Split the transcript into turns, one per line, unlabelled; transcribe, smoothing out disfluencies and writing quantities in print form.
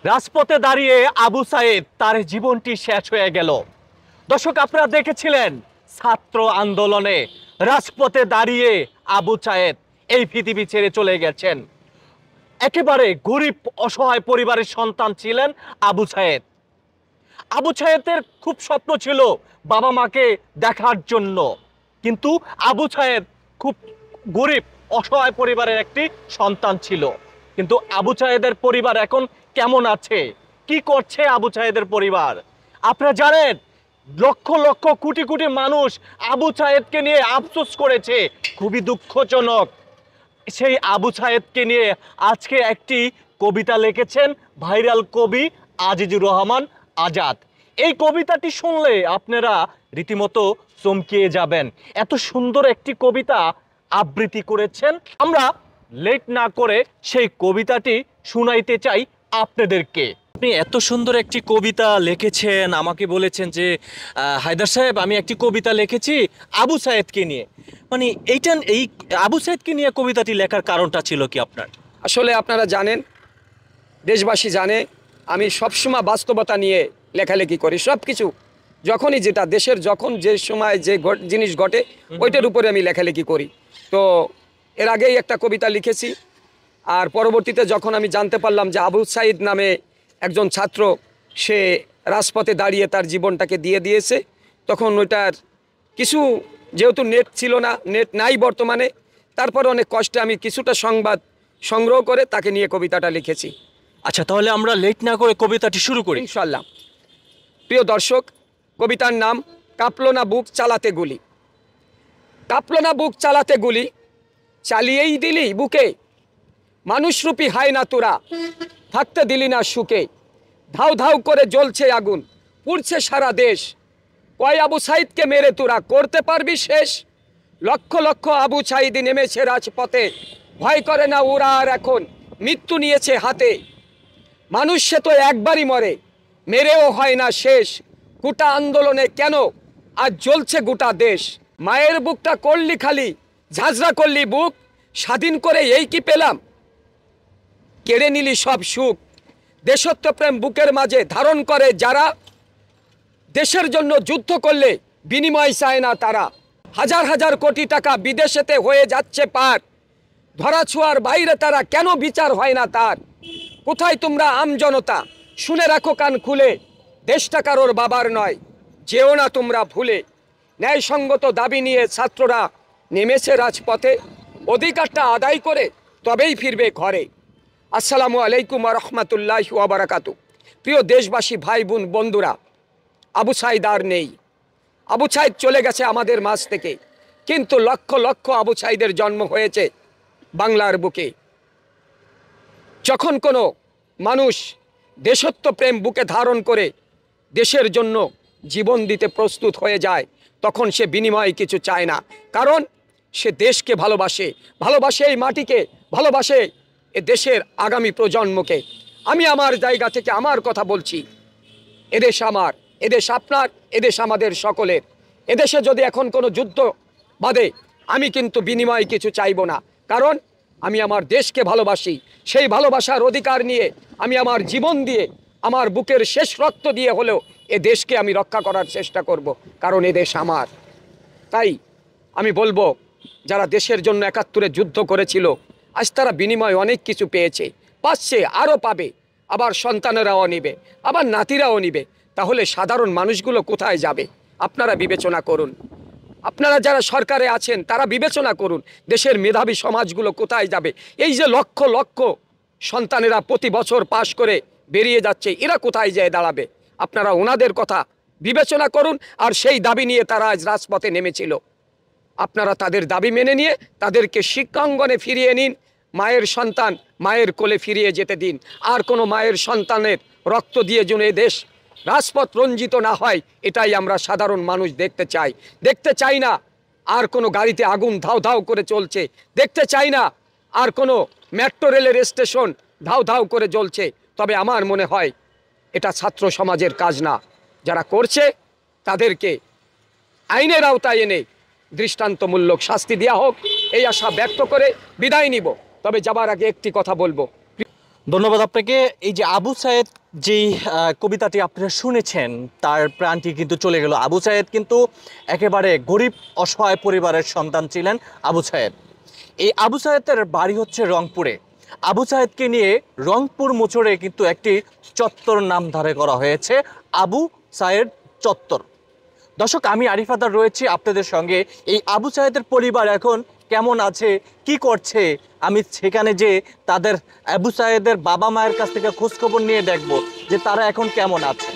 রাজপথে দাঁড়িয়ে আবু সাইদ তার জীবনটি শেষ হয়ে গেল। দর্শক, আপনারা দেখেছিলেন ছাত্র আন্দোলনে রাজপথে দাঁড়িয়ে আবু সাইদ এই পৃথিবী ছেড়ে চলে গেছেন। একেবারে গরিব অসহায় পরিবারের সন্তান ছিলেন আবু সাইদ। আবু সাইদের খুব স্বপ্ন ছিল বাবা মাকে দেখার জন্য, কিন্তু আবু সাইদ খুব গরিব অসহায় পরিবারের একটি সন্তান ছিল। কিন্তু আবু সাইদের পরিবার এখন কেমন আছে, কি করছে আবু সাইদের পরিবার আপনারা জানেন? লক্ষ লক্ষ কোটি কোটি মানুষ আবু সাইদকে নিয়ে আফসোস করেছে। খুবই দুঃখজনক। সেই আবু সাইদকে নিয়ে আজকে একটি কবিতা লিখেছেন ভাইরাল কবি আজিজুর রহমান আজাদ। এই কবিতাটি শুনলে আপনারা রীতিমতো চমকিয়ে যাবেন। এত সুন্দর একটি কবিতা আবৃত্তি করেছেন। আমরা লেট না করে সেই কবিতাটি শুনাইতে চাই আপনাদেরকে। আপনি এত সুন্দর একটি কবিতা লিখেছেন, আমাকে বলেছেন যে হায়দার সাহেব আমি একটি কবিতা লিখেছি আবু সাইদকে নিয়ে। মানে এই আবু সাইদকে নিয়ে কবিতাটি লেখার কারণটা ছিল কি আপনার?
আসলে আপনারা জানেন, দেশবাসী জানে, আমি সবসময় বাস্তবতা নিয়ে লেখালেখি করি। সব কিছু যখনই যেটা দেশের যখন যে সময় যে জিনিস ঘটে ওইটার উপরে আমি লেখালেখি করি। তো এর আগেই একটা কবিতা লিখেছি, আর পরবর্তীতে যখন আমি জানতে পারলাম যে আবু সাইদ নামে একজন ছাত্র সে রাজপথে দাঁড়িয়ে তার জীবনটাকে দিয়ে দিয়েছে, তখন ওইটার কিছু, যেহেতু নেট ছিল না, নেট নাই বর্তমানে, তারপরে অনেক কষ্টে আমি কিছুটা সংবাদ সংগ্রহ করে তাকে নিয়ে কবিতাটা লিখেছি।
আচ্ছা, তাহলে আমরা লেট না করে কবিতাটি শুরু করি
ইনশাআল্লাহ। প্রিয় দর্শক, কবিতার নাম কাঁপলো না বুক চালাতে গুলি। কাঁপলো না বুক চালাতে গুলি, চালিয়েই দিলি বুকে, মানুষরূপী হায় না তোরা, থাকতে দিলি না সুখে। ধাউ ধাউ করে জ্বলছে আগুন, পুড়ছে সারা দেশ, কয় আবু সাইদকে মেরে তোরা করতে পারবি শেষ। লক্ষ লক্ষ আবু সাইদ নেমেছে রাজপথে, ভয় করে না ওরা আর এখন, মৃত্যু নিয়েছে হাতে। মানুষ সে তো একবারই মরে, মেরেও হয় না শেষ। গোটা আন্দোলনে কেন আজ জ্বলছে গোটা দেশ। মায়ের বুকটা করলি খালি, ঝাঁঝরা করলি বুক, স্বাধীন করে এই কি পেলাম, কেড়ে নিলি সব সুখ। দেশত্বপ্রেম বুকের মাঝে ধারণ করে যারা, দেশের জন্য যুদ্ধ করলে বিনিময় চায় না তারা। হাজার হাজার কোটি টাকা বিদেশেতে হয়ে যাচ্ছে পার, ধরাছোঁয়ার বাইরে তারা, কেন বিচার হয় না তার। কোথায় তোমরা আম জনতা, শুনে রাখো কান খুলে, দেশটা কারোর বাবার নয়, যেও না তোমরা ভুলে। ন্যায়সঙ্গত দাবি নিয়ে ছাত্ররা নেমেছে রাজপথে, অধিকারটা আদায় করে তবেই ফিরবে ঘরে। আসসালামু আলাইকুম ওয়া রাহমাতুল্লাহি ওয়া বারাকাতু। প্রিয় দেশবাসী, ভাই বোন, বন্ধুরা, আবু সাইদ আর নেই। আবু সাইদ চলে গেছে আমাদের মাঝ থেকে, কিন্তু লক্ষ লক্ষ আবু সাইদের জন্ম হয়েছে বাংলার বুকে। যখন কোনো মানুষ দেশত্বপ্রেম বুকে ধারণ করে দেশের জন্য জীবন দিতে প্রস্তুত হয়ে যায়, তখন সে বিনিময়ে কিছু চায় না, কারণ সে দেশকে ভালোবাসে, ভালোবাসে এই মাটিকে, ভালোবাসে এ দেশের আগামী প্রজন্মকে। আমি আমার জায়গা থেকে আমার কথা বলছি, এদেশ আমার, এদেশ আপনার, এদেশ আমাদের সকলের। এদেশে যদি এখন কোনো যুদ্ধ বাধে, আমি কিন্তু বিনিময়ে কিছু চাইব না, কারণ আমি আমার দেশকে ভালোবাসি। সেই ভালোবাসার অধিকার নিয়ে আমি আমার জীবন দিয়ে, আমার বুকের শেষ রক্ত দিয়ে হলেও এ দেশকে আমি রক্ষা করার চেষ্টা করব, কারণ এ দেশ আমার। তাই আমি বলবো, যারা দেশের জন্য ৭১-এ যুদ্ধ করেছিল, আজ তারা বিনিময়ে অনেক কিছু পেয়েছে, পাচ্ছে, আরও পাবে, আবার সন্তানেরাও নিবে, আবার নাতিরাও নিবে। তাহলে সাধারণ মানুষগুলো কোথায় যাবে? আপনারা বিবেচনা করুন। আপনারা যারা সরকারে আছেন তারা বিবেচনা করুন, দেশের মেধাবী সমাজগুলো কোথায় যাবে? এই যে লক্ষ লক্ষ সন্তানেরা প্রতি বছর পাশ করে বেরিয়ে যাচ্ছে, এরা কোথায় যেয়ে দাঁড়াবে? আপনারা ওনাদের কথা বিবেচনা করুন। আর সেই দাবি নিয়ে তারা আজ রাজপথে নেমেছিল। আপনারা তাদের দাবি মেনে নিয়ে তাদেরকে শিক্ষাঙ্গনে ফিরিয়ে নিন, মায়ের সন্তান মায়ের কোলে ফিরিয়ে যেতে দিন। আর কোনো মায়ের সন্তানের রক্ত দিয়ে যেন এ দেশ রাজপথ রঞ্জিত না হয়, এটাই আমরা সাধারণ মানুষ দেখতে চাই। দেখতে চাই না আর কোনো গাড়িতে আগুন ধাউ ধাউ করে চলছে, দেখতে চাই না আর কোনো মেট্রো রেলের স্টেশন ধাউ ধাউ করে জ্বলছে। তবে আমার মনে হয় এটা ছাত্র সমাজের কাজ না। যারা করছে তাদেরকে আইনের আওতায় এনে দৃষ্টান্তমূলক শাস্তি দেওয়া হোক, এই আশা ব্যক্ত করে বিদায় নিব। তবে যাবার আগে একটি কথা বলবো।
ধন্যবাদ আপনাকে। এই যে আবু সায়েদ যেই কবিতাটি আপনারা শুনেছেন, তার প্রাণটি কিন্তু চলে গেল। আবু সায়েদ কিন্তু একেবারে গরিব অসহায় পরিবারের সন্তান ছিলেন আবু সায়েদ। এই আবু সায়েদের বাড়ি হচ্ছে রংপুরে। আবু সায়েদকে নিয়ে রংপুর মোচড়ে কিন্তু একটি চত্বর নামধারী করা হয়েছে, আবু সায়েদ চত্বর। দর্শক, আমি আরিফ আদার রয়েছি আপনাদের সঙ্গে। এই আবু সায়েদের পরিবার এখন কেমন আছে, কি করছে, আমি সেখানে যে তাদের আবু সায়েদের বাবা মায়ের কাছ থেকে খোঁজখবর নিয়ে দেখব যে তারা এখন কেমন আছে।